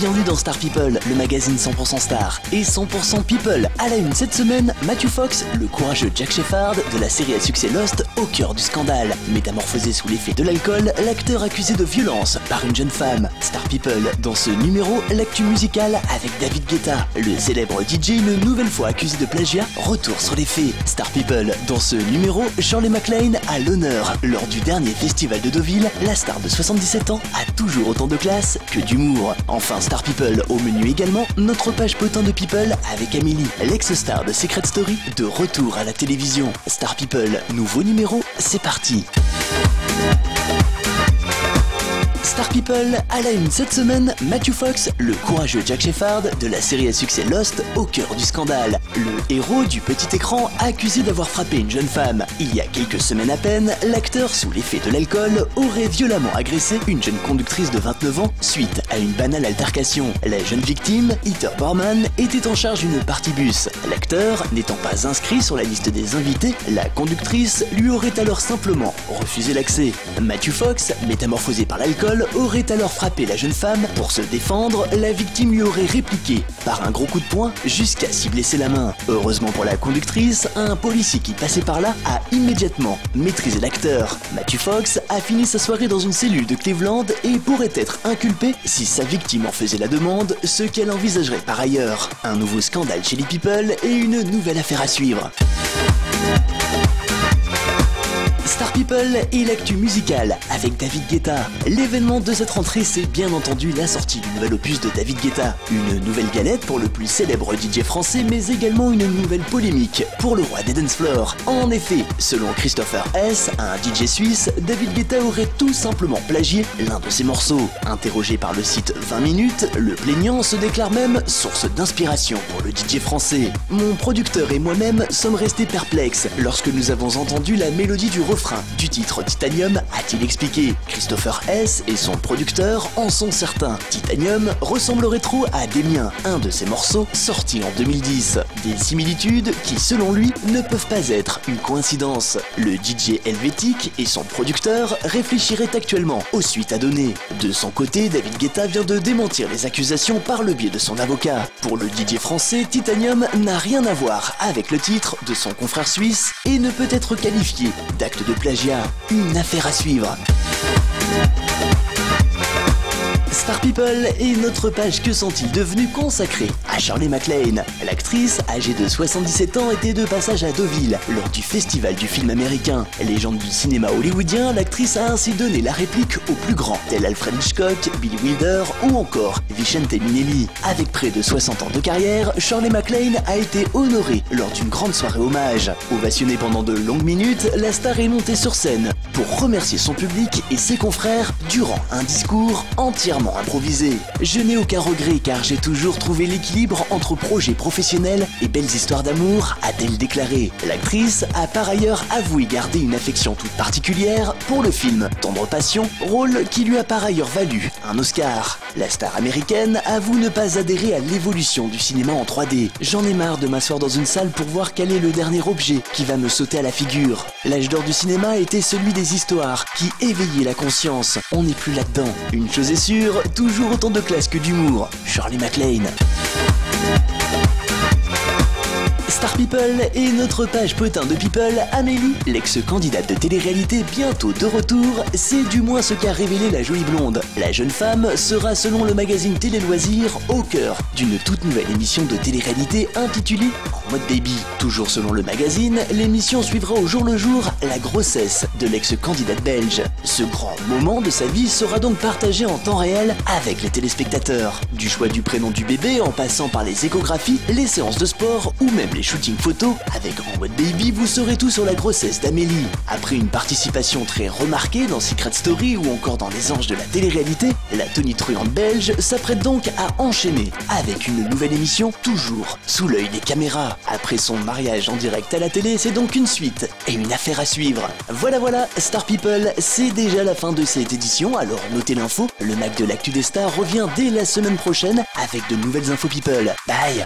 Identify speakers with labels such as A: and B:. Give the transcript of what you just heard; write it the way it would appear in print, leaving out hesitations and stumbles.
A: bienvenue dans Star People, le magazine 100% star et 100% people. À la une cette semaine, Matthew Fox, le courageux Jack Shephard de la série à succès Lost, au cœur du scandale. Métamorphosé sous l'effet de l'alcool, l'acteur accusé de violence par une jeune femme. Star People, dans ce numéro, l'actu musicale avec David Guetta. Le célèbre DJ, une nouvelle fois accusé de plagiat, retour sur les faits. Star People, dans ce numéro, Shirley MacLaine à l'honneur. Lors du dernier festival de Deauville, la star de 77 ans a toujours autant de classe que d'humour. Enfin, Star People, au menu également, notre page potin de People avec Amélie, l'ex-star de Secret Story, de retour à la télévision. Star People, nouveau numéro, c'est parti. Star People, à la une cette semaine, Matthew Fox, le courageux Jack Shephard de la série à succès Lost, au cœur du scandale. Le héros du petit écran accusé d'avoir frappé une jeune femme. Il y a quelques semaines à peine, l'acteur sous l'effet de l'alcool aurait violemment agressé une jeune conductrice de 29 ans suite à une banale altercation. La jeune victime, Heather Borman, était en charge d'une partie bus. L'acteur n'étant pas inscrit sur la liste des invités, la conductrice lui aurait alors simplement refusé l'accès. Matthew Fox, métamorphosé par l'alcool, aurait alors frappé la jeune femme. Pour se défendre, la victime lui aurait répliqué par un gros coup de poing jusqu'à s'y blesser la main. Heureusement pour la conductrice, un policier qui passait par là a immédiatement maîtrisé l'acteur. Matthew Fox a fini sa soirée dans une cellule de Cleveland et pourrait être inculpé si sa victime en faisait la demande, ce qu'elle envisagerait par ailleurs. Un nouveau scandale chez les People et une nouvelle affaire à suivre. Star People et l'actu musicale avec David Guetta. L'événement de cette rentrée, c'est bien entendu la sortie du nouvel opus de David Guetta. Une nouvelle galette pour le plus célèbre DJ français, mais également une nouvelle polémique pour le roi des dance floors. En effet, selon Christopher S., un DJ suisse, David Guetta aurait tout simplement plagié l'un de ses morceaux. Interrogé par le site 20 minutes, le plaignant se déclare même source d'inspiration pour le DJ français. Mon producteur et moi-même sommes restés perplexes lorsque nous avons entendu la mélodie du refrain du titre Titanium, a-t-il expliqué. Christopher S. et son producteur en sont certains. Titanium ressemblerait trop à Des Miens, un de ses morceaux sorti en 2010. Des similitudes qui, selon lui, ne peuvent pas être une coïncidence. Le DJ helvétique et son producteur réfléchiraient actuellement aux suites à donner. De son côté, David Guetta vient de démentir les accusations par le biais de son avocat. Pour le DJ français, Titanium n'a rien à voir avec le titre de son confrère suisse et ne peut être qualifié d'acte de plagiat, une affaire à suivre. Star People et notre page Que sont-ils devenus consacrée à Shirley MacLaine. L'actrice, âgée de 77 ans, était de passage à Deauville lors du festival du film américain. Légende du cinéma hollywoodien, l'actrice a ainsi donné la réplique aux plus grands, tels Alfred Hitchcock, Billy Wilder ou encore Vicente Minnelli. Avec près de 60 ans de carrière, Shirley MacLaine a été honorée lors d'une grande soirée hommage. Ovationnée pendant de longues minutes, la star est montée sur scène pour remercier son public et ses confrères durant un discours entièrement improvisé. Je n'ai aucun regret car j'ai toujours trouvé l'équilibre entre projets professionnels et belles histoires d'amour, a-t-elle déclaré. L'actrice a par ailleurs avoué garder une affection toute particulière pour le film Tendre Passion, rôle qui lui a par ailleurs valu un Oscar. La star américaine avoue ne pas adhérer à l'évolution du cinéma en 3D. J'en ai marre de m'asseoir dans une salle pour voir quel est le dernier objet qui va me sauter à la figure. L'âge d'or du cinéma était celui des histoires qui éveillaient la conscience. On n'est plus là-dedans. Une chose est sûre, toujours autant de classe que d'humour. Shirley MacLaine. Star People et notre page potin de People, Amélie, l'ex-candidate de télé-réalité bientôt de retour, c'est du moins ce qu'a révélé la jolie blonde. La jeune femme sera selon le magazine Télé Loisirs au cœur d'une toute nouvelle émission de télé-réalité intitulée En mode baby. Toujours selon le magazine, l'émission suivra au jour le jour la grossesse de l'ex-candidate belge. Ce grand moment de sa vie sera donc partagé en temps réel avec les téléspectateurs. Du choix du prénom du bébé en passant par les échographies, les séances de sport ou même les shooting photos, avec En mode baby, vous saurez tout sur la grossesse d'Amélie. Après une participation très remarquée dans Secret Story ou encore dans Les Anges de la télé-réalité, la tonitruante belge s'apprête donc à enchaîner avec une nouvelle émission, toujours sous l'œil des caméras. Après son mariage en direct à la télé, c'est donc une suite et une affaire à suivre. Voilà, Star People, c'est déjà la fin de cette édition, alors notez l'info, le Mac de l'actu des stars revient dès la semaine prochaine avec de nouvelles infos People. Bye.